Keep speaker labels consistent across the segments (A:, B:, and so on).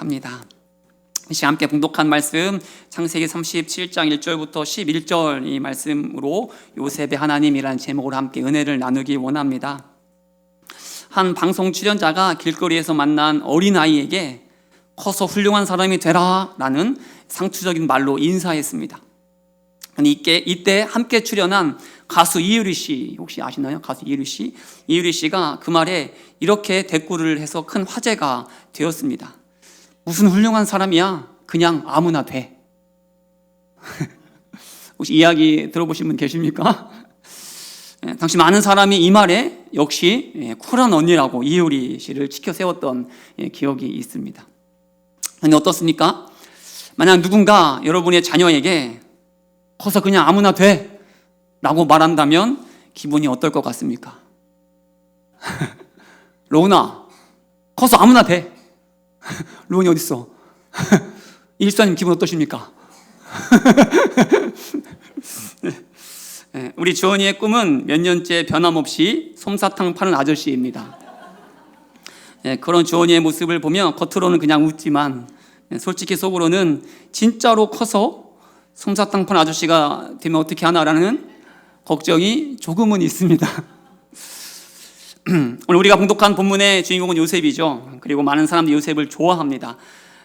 A: 합니다. 이 시간 함께 봉독한 말씀 창세기 37장 1절부터 11절 이 말씀으로 요셉의 하나님이라는 제목으로 함께 은혜를 나누기 원합니다. 한 방송 출연자가 길거리에서 만난 어린아이에게 커서 훌륭한 사람이 되라 라는 상투적인 말로 인사했습니다. 이때 함께 출연한 가수 이유리 씨, 혹시 아시나요? 가수 이유리 씨? 이유리 씨가 그 말에 이렇게 대꾸를 해서 큰 화제가 되었습니다. 무슨 훌륭한 사람이야? 그냥 아무나 돼. 혹시 이야기 들어보신 분 계십니까? 당시 많은 사람이 이 말에 역시 쿨한 언니라고 이효리 씨를 치켜 세웠던 기억이 있습니다. 근데 어떻습니까? 만약 누군가 여러분의 자녀에게 커서 그냥 아무나 돼 라고 말한다면 기분이 어떨 것 같습니까? 로운아, 커서 아무나 돼. 로운이 어딨어? 일수님 기분 어떠십니까? 우리 주원이의 꿈은 몇 년째 변함없이 솜사탕 파는 아저씨입니다. 그런 주원이의 모습을 보면 겉으로는 그냥 웃지만 솔직히 속으로는 진짜로 커서 솜사탕 파는 아저씨가 되면 어떻게 하나라는 걱정이 조금은 있습니다. 오늘 우리가 봉독한 본문의 주인공은 요셉이죠. 그리고 많은 사람들이 요셉을 좋아합니다.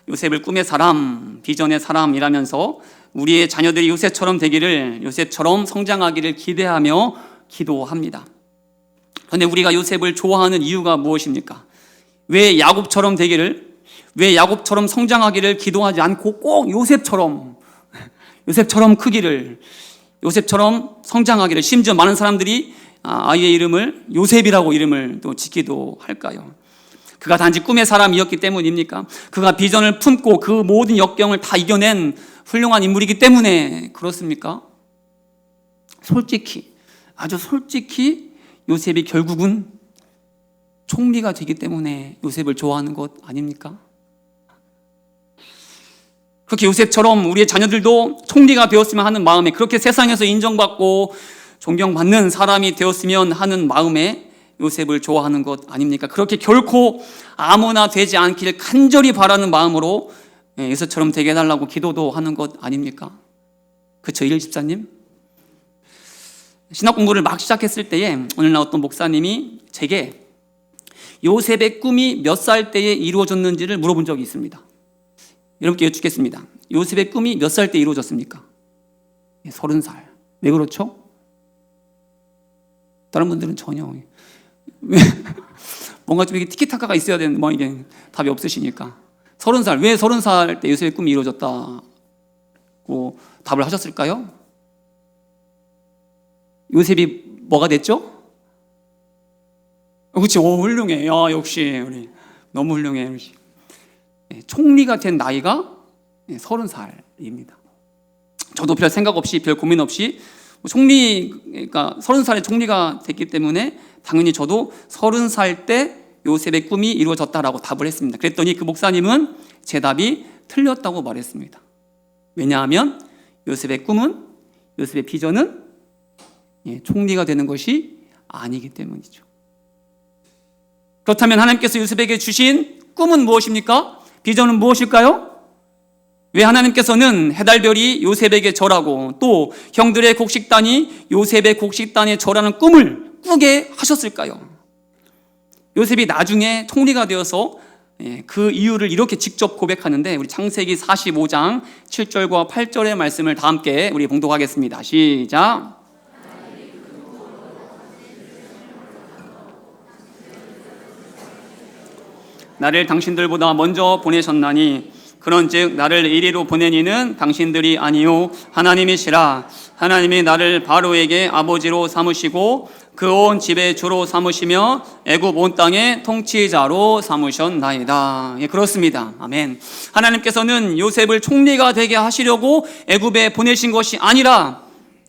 A: 요셉을 꿈의 사람, 비전의 사람이라면서 우리의 자녀들이 요셉처럼 되기를, 요셉처럼 성장하기를 기대하며 기도합니다. 그런데 우리가 요셉을 좋아하는 이유가 무엇입니까? 왜 야곱처럼 되기를, 왜 야곱처럼 성장하기를 기도하지 않고 꼭 요셉처럼 크기를, 요셉처럼 성장하기를, 심지어 많은 사람들이 아이의 이름을 요셉이라고 이름을 또 짓기도 할까요? 그가 단지 꿈의 사람이었기 때문입니까? 그가 비전을 품고 그 모든 역경을 다 이겨낸 훌륭한 인물이기 때문에 그렇습니까? 아주 솔직히 요셉이 결국은 총리가 되기 때문에 요셉을 좋아하는 것 아닙니까? 그렇게 요셉처럼 우리의 자녀들도 총리가 되었으면 하는 마음에, 그렇게 세상에서 인정받고 존경받는 사람이 되었으면 하는 마음에 요셉을 좋아하는 것 아닙니까? 그렇게 결코 아무나 되지 않기를 간절히 바라는 마음으로 요셉처럼 되게 해달라고 기도도 하는 것 아닙니까? 그렇죠, 일일 집사님? 신학 공부를 막 시작했을 때에 어느 날 어떤 목사님이 제게 요셉의 꿈이 몇 살 때에 이루어졌는지를 물어본 적이 있습니다. 여러분께 여쭙겠습니다. 요셉의 꿈이 몇 살 때 이루어졌습니까? 30살. 왜 그렇죠? 다른 분들은 전혀 왜 뭔가 좀 이게 티키타카가 있어야 되는 이게 답이 없으시니까 30살. 왜 30살 때 요셉의 꿈이 이루어졌다고 답을 하셨을까요? 요셉이 뭐가 됐죠? 그렇지. 훌륭해. 야, 역시 우리 너무 훌륭해. 총리가 된 나이가 30살입니다. 저도 별 생각 없이, 별 고민 없이 그러니까 30살에 총리가 됐기 때문에 당연히 저도 30살 때 요셉의 꿈이 이루어졌다라고 답을 했습니다. 그랬더니 그 목사님은 제 답이 틀렸다고 말했습니다. 왜냐하면 요셉의 꿈은, 요셉의 비전은 총리가 되는 것이 아니기 때문이죠. 그렇다면 하나님께서 요셉에게 주신 꿈은 무엇입니까? 비전은 무엇일까요? 왜 하나님께서는 해달별이 요셉에게 절하고 또 형들의 곡식단이 요셉의 곡식단에 절하는 꿈을 꾸게 하셨을까요? 요셉이 나중에 총리가 되어서 그 이유를 이렇게 직접 고백하는데, 우리 창세기 45장 7절과 8절의 말씀을 다 함께 우리 봉독하겠습니다. 시작. 나를 당신들보다 먼저 보내셨나니 그런즉 나를 이리로 보낸 이는 당신들이 아니요 하나님이시라. 하나님이 나를 바로에게 아버지로 삼으시고 그 온 집의 주로 삼으시며 애굽 온 땅의 통치자로 삼으셨나이다. 그렇습니다. 아멘. 하나님께서는 요셉을 총리가 되게 하시려고 애굽에 보내신 것이 아니라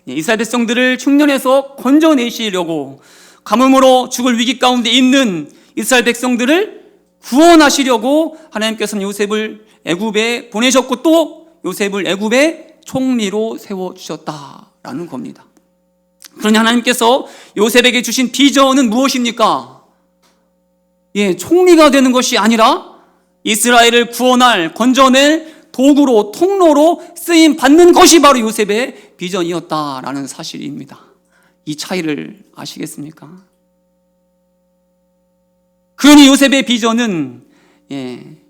A: 이스라엘 백성들을 흉년에서 건져내시려고, 가뭄으로 죽을 위기 가운데 있는 이스라엘 백성들을 구원하시려고 하나님께서는 요셉을 애굽에 보내셨고 또 요셉을 애굽의 총리로 세워주셨다라는 겁니다. 그러니 하나님께서 요셉에게 주신 비전은 무엇입니까? 총리가 되는 것이 아니라 이스라엘을 구원할, 건져낼 도구로, 통로로 쓰임 받는 것이 바로 요셉의 비전이었다라는 사실입니다. 이 차이를 아시겠습니까? 그러니 요셉의 비전은,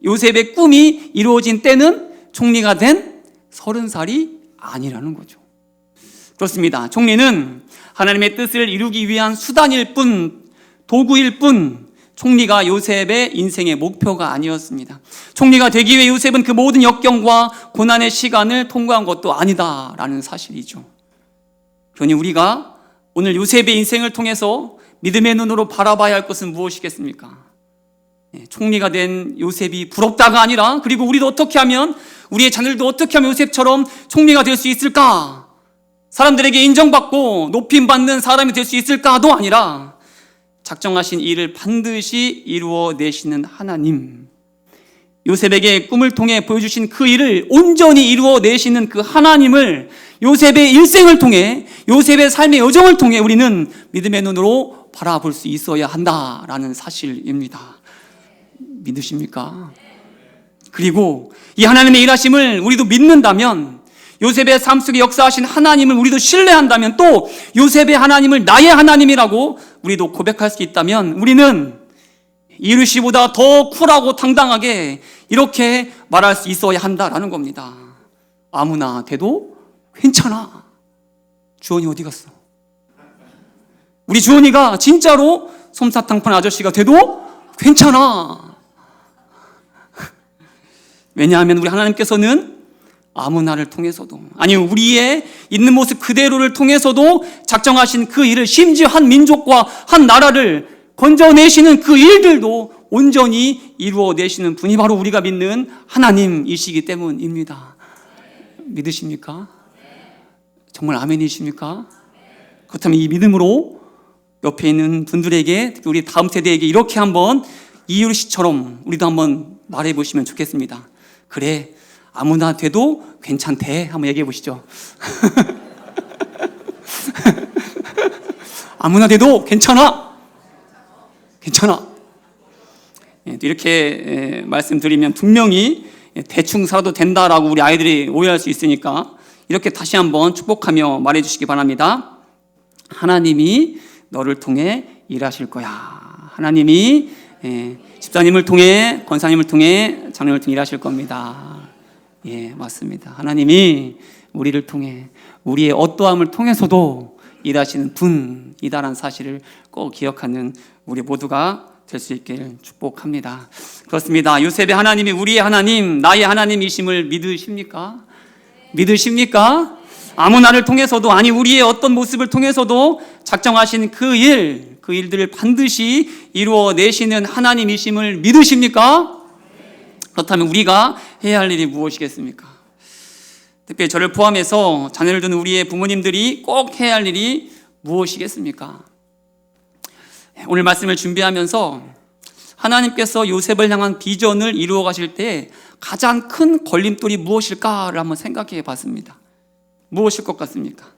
A: 요셉의 꿈이 이루어진 때는 총리가 된 30살이 아니라는 거죠. 그렇습니다. 총리는 하나님의 뜻을 이루기 위한 수단일 뿐, 도구일 뿐, 총리가 요셉의 인생의 목표가 아니었습니다. 총리가 되기 위해 요셉은 그 모든 역경과 고난의 시간을 통과한 것도 아니다라는 사실이죠. 그러니 우리가 오늘 요셉의 인생을 통해서 믿음의 눈으로 바라봐야 할 것은 무엇이겠습니까? 총리가 된 요셉이 부럽다가 아니라, 그리고 우리도 어떻게 하면, 우리의 자녀들도 어떻게 하면 요셉처럼 총리가 될 수 있을까? 사람들에게 인정받고 높임받는 사람이 될 수 있을까도 아니라, 작정하신 일을 반드시 이루어내시는 하나님, 요셉에게 꿈을 통해 보여주신 그 일을 온전히 이루어내시는 그 하나님을 요셉의 일생을 통해, 요셉의 삶의 여정을 통해 우리는 믿음의 눈으로 바라볼 수 있어야 한다라는 사실입니다. 믿으십니까? 그리고 이 하나님의 일하심을 우리도 믿는다면, 요셉의 삶 속에 역사하신 하나님을 우리도 신뢰한다면, 또 요셉의 하나님을 나의 하나님이라고 우리도 고백할 수 있다면, 우리는 이르시보다 더 쿨하고 당당하게 이렇게 말할 수 있어야 한다라는 겁니다. 아무나 돼도 괜찮아. 주원이 어디 갔어? 우리 주원이가 진짜로 솜사탕 파는 아저씨가 돼도 괜찮아. 왜냐하면 우리 하나님께서는 아무나를 통해서도, 아니 우리의 있는 모습 그대로를 통해서도 작정하신 그 일을, 심지어 한 민족과 한 나라를 건져내시는 그 일들도 온전히 이루어내시는 분이 바로 우리가 믿는 하나님이시기 때문입니다. 믿으십니까? 정말 아멘이십니까? 그렇다면 이 믿음으로 옆에 있는 분들에게, 특히 우리 다음 세대에게 이렇게 한번 이유리씨처럼 우리도 한번 말해 보시면 좋겠습니다. 그래, 아무나 돼도 괜찮대. 한번 얘기해 보시죠. 아무나 돼도 괜찮아. 괜찮아. 이렇게 말씀드리면 분명히 대충 살아도 된다라고 우리 아이들이 오해할 수 있으니까 이렇게 다시 한번 축복하며 말해 주시기 바랍니다. 하나님이 너를 통해 일하실 거야. 하나님이 집사님을 통해, 권사님을 통해, 장로를 통해 일하실 겁니다. 예, 맞습니다. 하나님이 우리를 통해, 우리의 어떠함을 통해서도 일하시는 분이다라는 사실을 꼭 기억하는 우리 모두가 될 수 있길 축복합니다. 그렇습니다. 요셉의 하나님이 우리의 하나님, 나의 하나님이심을 믿으십니까? 믿으십니까? 아무나를 통해서도, 아니 우리의 어떤 모습을 통해서도 작정하신 그 일들을 반드시 이루어내시는 하나님이심을 믿으십니까? 그렇다면 우리가 해야 할 일이 무엇이겠습니까? 특별히 저를 포함해서 자녀를 둔 우리의 부모님들이 꼭 해야 할 일이 무엇이겠습니까? 오늘 말씀을 준비하면서 하나님께서 요셉을 향한 비전을 이루어 가실 때 가장 큰 걸림돌이 무엇일까를 한번 생각해 봤습니다. 무엇일 것 같습니까?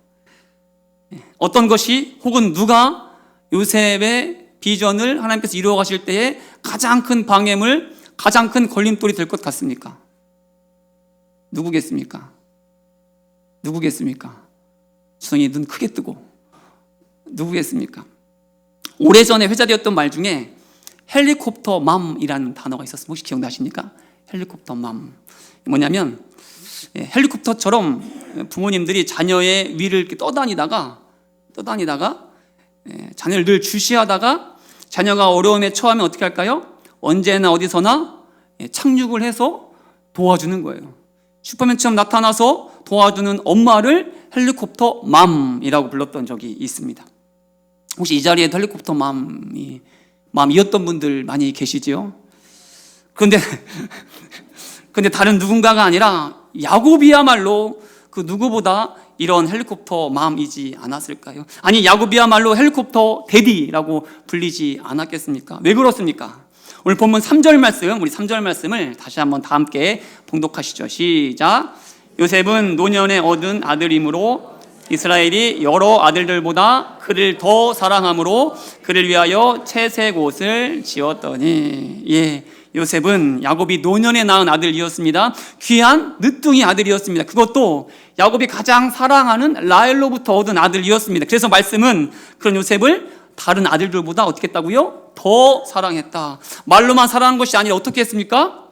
A: 어떤 것이, 혹은 누가 요셉의 비전을 하나님께서 이루어 가실 때에 가장 큰 방해물, 가장 큰 걸림돌이 될 것 같습니까? 누구겠습니까? 누구겠습니까? 주성이 눈 크게 뜨고. 누구겠습니까? 오래전에 회자되었던 말 중에 헬리콥터 맘이라는 단어가 있었어요. 혹시 기억나십니까? 헬리콥터 맘. 뭐냐면 헬리콥터처럼 부모님들이 자녀의 위를 이렇게 떠다니다가 자녀를 늘 주시하다가 자녀가 어려움에 처하면 어떻게 할까요? 언제나 어디서나 착륙을 해서 도와주는 거예요. 슈퍼맨처럼 나타나서 도와주는 엄마를 헬리콥터 맘이라고 불렀던 적이 있습니다. 혹시 이 자리에 헬리콥터 맘이었던 분들 많이 계시지요? 그런데 다른 누군가가 아니라 야곱이야말로 그 누구보다 이런 헬리콥터 맘이지 않았을까요? 아니, 야곱이야말로 헬리콥터 데디라고 불리지 않았겠습니까? 왜 그렇습니까? 오늘 본문 3절 말씀, 우리 3절 말씀을 다시 한번 다 함께 봉독하시죠. 시작. 요셉은 노년에 얻은 아들이므로 이스라엘이 여러 아들들보다 그를 더 사랑함으로 그를 위하여 채색 옷을 지었더니, 요셉은 야곱이 노년에 낳은 아들이었습니다. 귀한 늦둥이 아들이었습니다. 그것도 야곱이 가장 사랑하는 라헬로부터 얻은 아들이었습니다. 그래서 말씀은 그런 요셉을 다른 아들들보다 어떻게 했다고요? 더 사랑했다. 말로만 사랑한 것이 아니라 어떻게 했습니까?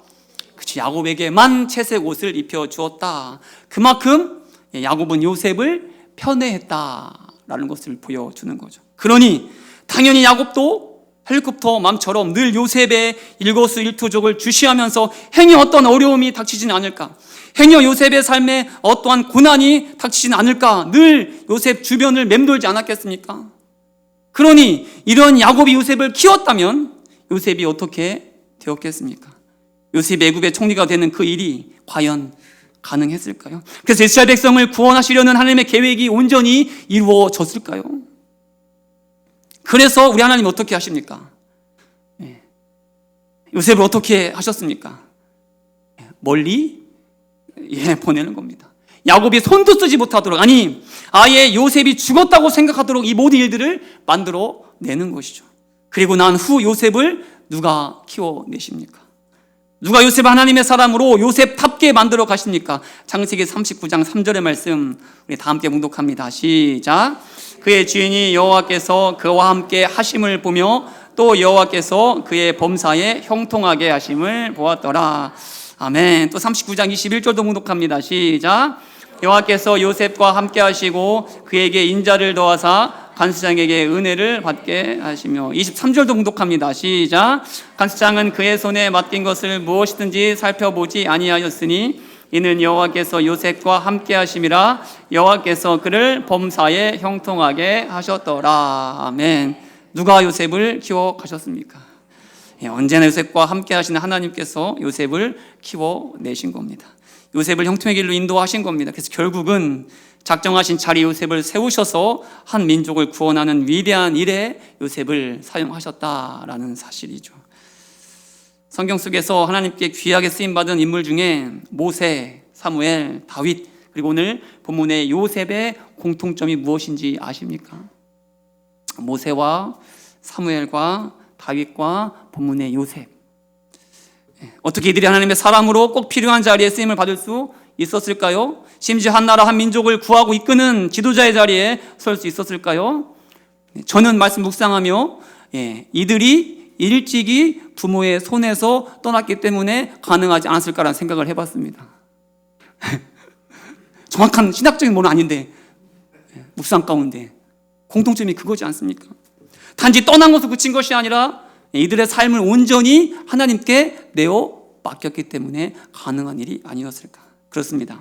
A: 그치, 야곱에게만 채색 옷을 입혀 주었다. 그만큼 야곱은 요셉을 편애했다라는 것을 보여주는 거죠. 그러니 당연히 야곱도 헬리콥터맘처럼 늘 요셉의 일거수일투족을 주시하면서 행여 어떤 어려움이 닥치지는 않을까, 행여 요셉의 삶에 어떠한 고난이 닥치지는 않을까 늘 요셉 주변을 맴돌지 않았겠습니까? 그러니 이런 야곱이 요셉을 키웠다면 요셉이 어떻게 되었겠습니까? 요셉이 애굽의 총리가 되는 그 일이 과연 가능했을까요? 그래서 이스라엘 백성을 구원하시려는 하나님의 계획이 온전히 이루어졌을까요? 그래서 우리 하나님 어떻게 하십니까? 요셉을 어떻게 하셨습니까? 멀리 보내는 겁니다. 야곱이 손도 쓰지 못하도록, 아니 아예 요셉이 죽었다고 생각하도록 이 모든 일들을 만들어 내는 것이죠. 그리고 난 후 요셉을 누가 키워내십니까? 누가 요셉 하나님의 사람으로 요셉답게 만들어 가십니까? 창세기 39장 3절의 말씀 우리 다 함께 묵독합니다. 시작. 그의 주인이 여호와께서 그와 함께 하심을 보며 또 여호와께서 그의 범사에 형통하게 하심을 보았더라. 아멘. 또 39장 21절도 묵독합니다. 시작. 여호와께서 요셉과 함께 하시고 그에게 인자를 더하사 간수장에게 은혜를 받게 하시며, 23절도 묵독합니다. 시작. 간수장은 그의 손에 맡긴 것을 무엇이든지 살펴보지 아니하였으니 이는 여호와께서 요셉과 함께 하심이라. 여호와께서 그를 범사에 형통하게 하셨더라. 아멘. 누가 요셉을 키워 가셨습니까? 언제나 요셉과 함께 하시는 하나님께서 요셉을 키워내신 겁니다. 요셉을 형통의 길로 인도하신 겁니다. 그래서 결국은 작정하신 자리 요셉을 세우셔서 한 민족을 구원하는 위대한 일에 요셉을 사용하셨다라는 사실이죠. 성경 속에서 하나님께 귀하게 쓰임받은 인물 중에 모세, 사무엘, 다윗, 그리고 오늘 본문의 요셉의 공통점이 무엇인지 아십니까? 모세와 사무엘과 다윗과 본문의 요셉, 어떻게 이들이 하나님의 사람으로 꼭 필요한 자리에 쓰임을 받을 수 있었을까요? 심지어 한 나라 한 민족을 구하고 이끄는 지도자의 자리에 설 수 있었을까요? 저는 말씀 묵상하며 이들이 일찍이 부모의 손에서 떠났기 때문에 가능하지 않았을까라는 생각을 해봤습니다. 정확한 신학적인 뭐는 아닌데 묵상 가운데 공통점이 그거지 않습니까? 단지 떠난 것으로 그친 것이 아니라 이들의 삶을 온전히 하나님께 내어 맡겼기 때문에 가능한 일이 아니었을까? 그렇습니다.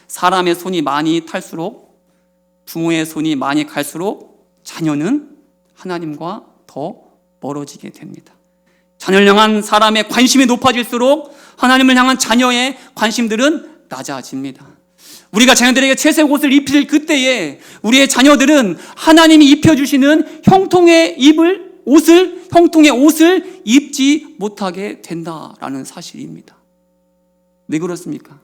A: 사람의 손이 많이 탈수록, 부모의 손이 많이 갈수록 자녀는 하나님과 더 멀어지게 됩니다. 자녀를 향한 사람의 관심이 높아질수록 하나님을 향한 자녀의 관심들은 낮아집니다. 우리가 자녀들에게 채색 옷을 입힐 그때에 우리의 자녀들은 하나님이 입혀주시는 형통의 옷을 입지 못하게 된다라는 사실입니다. 왜 그렇습니까?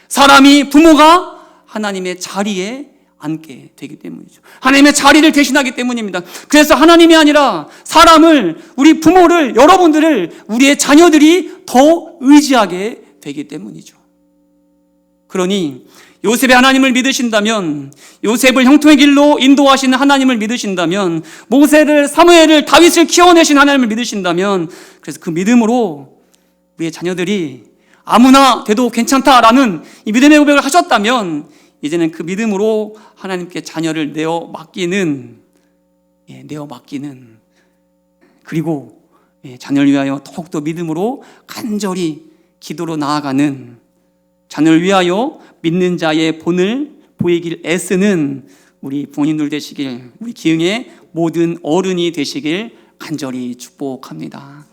A: 사람이, 부모가 하나님의 자리에 앉게 되기 때문이죠. 하나님의 자리를 대신하기 때문입니다. 그래서 하나님이 아니라 사람을, 우리 부모를, 여러분들을, 우리의 자녀들이 더 의지하게 되기 때문이죠. 그러니 요셉의 하나님을 믿으신다면, 요셉을 형통의 길로 인도하시는 하나님을 믿으신다면, 모세를, 사무엘을, 다윗을 키워내신 하나님을 믿으신다면, 그래서 그 믿음으로 우리의 자녀들이 아무나 돼도 괜찮다라는 이 믿음의 고백을 하셨다면, 이제는 그 믿음으로 하나님께 자녀를 내어 맡기는, 그리고 자녀를 위하여 더욱더 믿음으로 간절히 기도로 나아가는, 자녀를 위하여 믿는 자의 본을 보이길 애쓰는 우리 부모님들 되시길, 우리 기흥의 모든 어른이 되시길 간절히 축복합니다.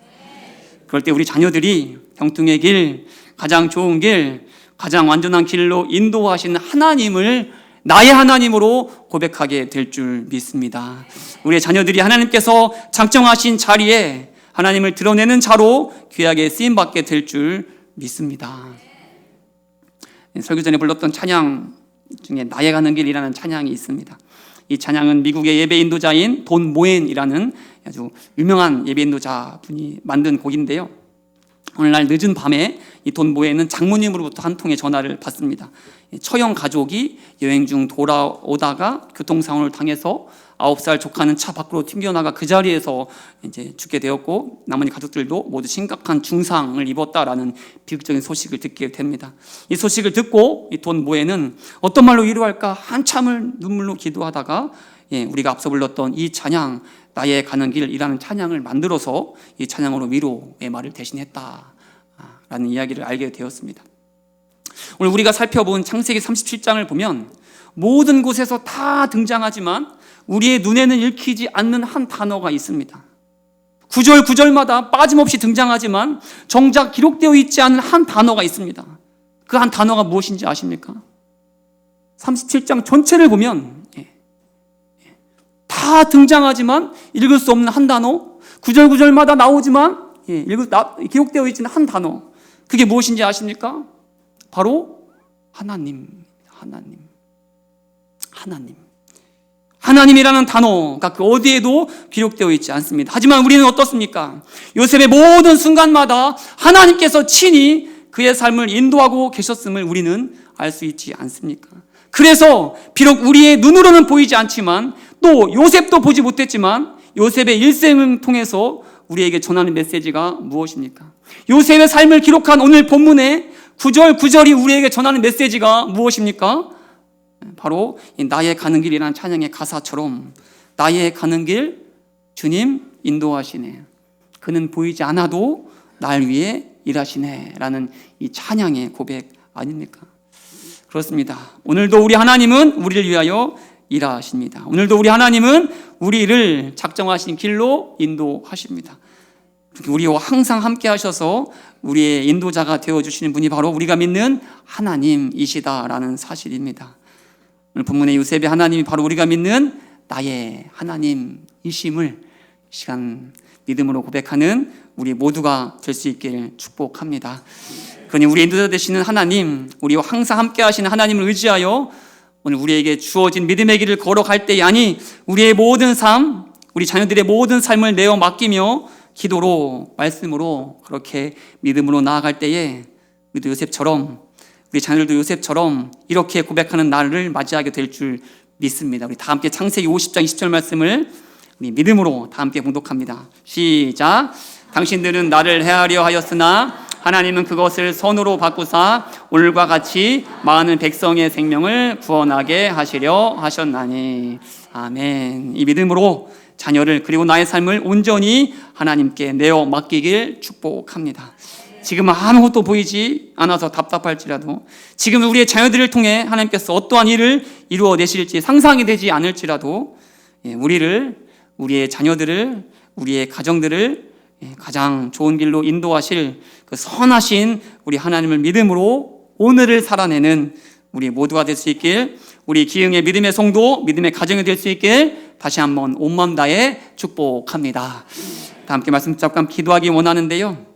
A: 그럴 때 우리 자녀들이 형통의 길, 가장 좋은 길, 가장 완전한 길로 인도하시는 하나님을 나의 하나님으로 고백하게 될 줄 믿습니다. 우리의 자녀들이 하나님께서 작정하신 자리에 하나님을 드러내는 자로 귀하게 쓰임받게 될 줄 믿습니다. 설교 전에 불렀던 찬양 중에 나의 가는 길이라는 찬양이 있습니다. 이 찬양은 미국의 예배 인도자인 돈 모엔이라는 아주 유명한 예배 인도자 분이 만든 곡인데요. 오늘날 늦은 밤에 이 돈모에 있는 장모님으로부터 한 통의 전화를 받습니다. 처형 가족이 여행 중 돌아오다가 교통사고를 당해서 9살 조카는 차 밖으로 튕겨나가 그 자리에서 이제 죽게 되었고, 나머지 가족들도 모두 심각한 중상을 입었다라는 비극적인 소식을 듣게 됩니다. 이 소식을 듣고 이 돈모에는 어떤 말로 위로할까 한참을 눈물로 기도하다가 우리가 앞서 불렀던 이 찬양, 나의 가는 길이라는 찬양을 만들어서 이 찬양으로 위로의 말을 대신했다라는 이야기를 알게 되었습니다. 오늘 우리가 살펴본 창세기 37장을 보면 모든 곳에서 다 등장하지만 우리의 눈에는 읽히지 않는 한 단어가 있습니다. 구절 구절마다 빠짐없이 등장하지만 정작 기록되어 있지 않은 한 단어가 있습니다. 그 한 단어가 무엇인지 아십니까? 37장 전체를 보면 다 등장하지만 읽을 수 없는 한 단어, 구절 구절마다 나오지만 기록되어 있지는 한 단어, 그게 무엇인지 아십니까? 바로 하나님이라는 단어가 그 어디에도 기록되어 있지 않습니다. 하지만 우리는 어떻습니까? 요셉의 모든 순간마다 하나님께서 친히 그의 삶을 인도하고 계셨음을 우리는 알 수 있지 않습니까? 그래서 비록 우리의 눈으로는 보이지 않지만, 또 요셉도 보지 못했지만 요셉의 일생을 통해서 우리에게 전하는 메시지가 무엇입니까? 요셉의 삶을 기록한 오늘 본문의 구절 구절이 우리에게 전하는 메시지가 무엇입니까? 바로 나의 가는 길이라는 찬양의 가사처럼, 나의 가는 길 주님 인도하시네, 그는 보이지 않아도 날 위해 일하시네 라는 이 찬양의 고백 아닙니까? 그렇습니다. 오늘도 우리 하나님은 우리를 위하여 일하십니다. 오늘도 우리 하나님은 우리를 작정하신 길로 인도하십니다. 우리와 항상 함께 하셔서 우리의 인도자가 되어주시는 분이 바로 우리가 믿는 하나님이시다라는 사실입니다. 오늘 본문의 요셉의 하나님이 바로 우리가 믿는 나의 하나님이심을 시간 믿음으로 고백하는 우리 모두가 될 수 있기를 축복합니다. 그러니 우리 인도자 되시는 하나님, 우리와 항상 함께 하시는 하나님을 의지하여 오늘 우리에게 주어진 믿음의 길을 걸어갈 때에, 아니 우리의 모든 삶, 우리 자녀들의 모든 삶을 내어 맡기며 기도로, 말씀으로 그렇게 믿음으로 나아갈 때에 우리도 요셉처럼, 우리 자녀들도 요셉처럼 이렇게 고백하는 날을 맞이하게 될 줄 믿습니다. 우리 다 함께 창세기 50장 20절 말씀을 우리 믿음으로 다 함께 봉독합니다. 시작. 당신들은 나를 해하려 하였으나 하나님은 그것을 선으로 바꾸사 오늘과 같이 많은 백성의 생명을 구원하게 하시려 하셨나니. 아멘. 이 믿음으로 자녀를, 그리고 나의 삶을 온전히 하나님께 내어 맡기길 축복합니다. 지금 아무것도 보이지 않아서 답답할지라도, 지금 우리의 자녀들을 통해 하나님께서 어떠한 일을 이루어내실지 상상이 되지 않을지라도 우리의 자녀들을, 우리의 가정들을 가장 좋은 길로 인도하실 그 선하신 우리 하나님을 믿음으로 오늘을 살아내는 우리 모두가 될 수 있길, 우리 기흥의 믿음의 성도, 믿음의 가정이 될 수 있길 다시 한번 온 마음 다해 축복합니다. 다 함께 말씀 잠깐 기도하기 원하는데요,